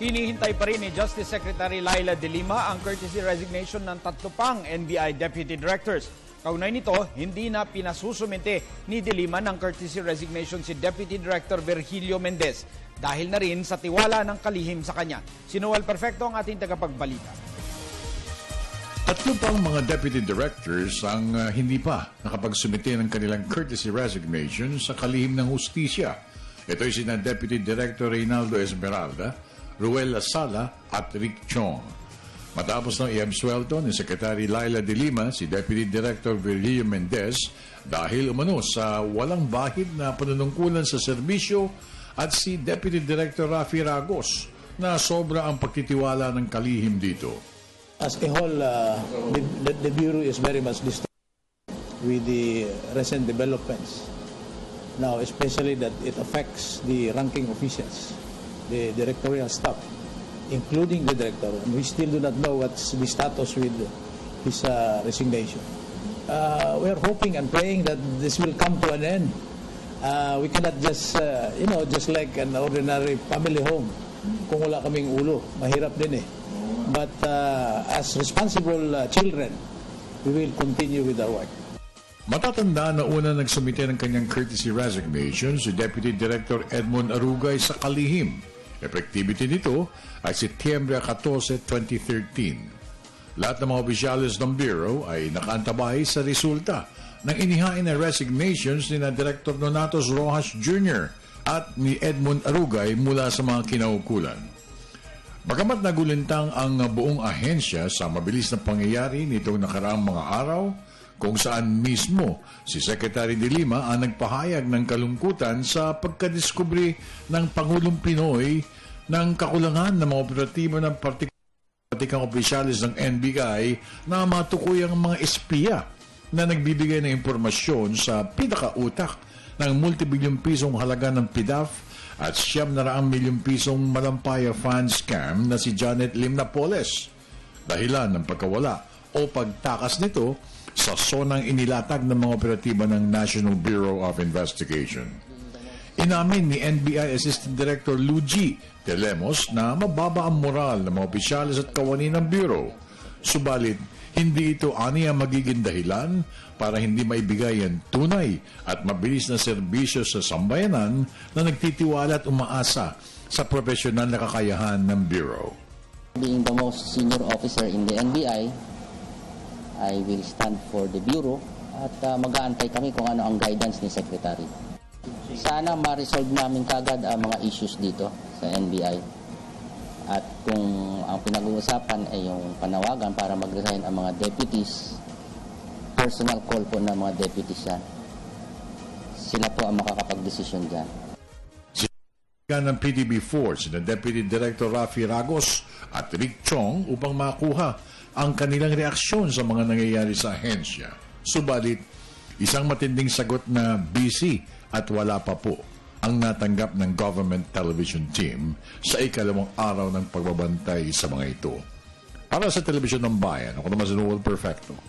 Hinihintay pa rin ni Justice Secretary Laila De Lima ang courtesy resignation ng 3 pang NBI Deputy Directors. Kaugnay nito, hindi na pinasusumente ni De Lima ng courtesy resignation si Deputy Director Virgilio Mendez dahil na rin sa tiwala ng kalihim sa kanya. Si Noel Perfecto ang ating tagapagbalita. 3 pang mga Deputy Directors ang hindi pa nakapagsumite ng kanilang courtesy resignation sa kalihim ng hustisya. Ito ay sina Deputy Director Reynaldo Esmeralda, Ruel Lasala at Rick Chong. Matapos nang i-absuelto ni Secretary Laila De Lima si Deputy Director Virgilio Mendez dahil umano sa walang bahid na panunungkulan sa serbisyo at si Deputy Director Rafi Ragos na sobra ang pagtitiwala ng kalihim dito. As a whole, the Bureau is very much disturbed with the recent developments. Now, especially that it affects the ranking officials, the directorial staff, including the director. And we still do not know what's the status with his resignation. We are hoping and praying that this will come to an end. We cannot just, just like an ordinary family home. Kung wala kaming ulo, mahirap din eh. But as responsible children, we will continue with our work. Matatanda na una nagsumite ng kanyang courtesy resignation si Deputy Director Edmond Arugay sa kalihim. Effectivity nito ay Setyembre 14, 2013. Lahat ng mga opisyalis ng Bureau ay nakaantabay sa resulta ng inihain na resignations ni na Director Donatos Rojas Jr. at ni Edmond Arugay mula sa mga kinaukulan. Bagamat nagulintang ang buong ahensya sa mabilis na pangyayari nitong nakaraang mga araw, kung saan mismo si Secretary De Lima ang nagpahayag ng kalungkutan sa pagkadiskubre ng Pangulong Pinoy ng kakulangan ng mga operatibo ng partikularang opisyalis ng NBI na matukoy ang mga espiya na nagbibigay ng impormasyon sa pinakautak ng multibilyong pisong halaga ng PDAF at 700 milyong pisong malampaya fund scam na si Janet Lim Napoles. Dahilan ng pagkawala o pagtakas nito sa sonang inilatag ng mga operatiba ng National Bureau of Investigation. Inamin ni NBI Assistant Director Luigi De Lemos na mababa ang moral ng mga opisyalis at kawani ng Bureau. Subalit, hindi ito aniya magiging dahilan para hindi maibigay ang tunay at mabilis na serbisyo sa sambayanan na nagtitiwala at umaasa sa profesional na kakayahan ng Bureau. Being the most senior officer in the NBI, I will stand for the Bureau at mag-aantay kami kung ano ang guidance ni Secretary. Sana ma-resolve namin kagad ang mga issues dito sa NBI. At kung ang pinag-uusapan ay yung panawagan para mag-resign ang mga deputies, personal call po ng mga deputies yan. Sila po ang makakapag-desisyon dyan. Ng PDB4 sina Deputy Director Rafi Ragos at Rick Chong upang makuha ang kanilang reaksyon sa mga nangyayari sa ahensya. Subalit, isang matinding sagot na busy at wala pa po ang natanggap ng government television team sa ikalawang araw ng pagbabantay sa mga ito. Para sa Telebisyon ng Bayan, ako naman si Noel Perfecto.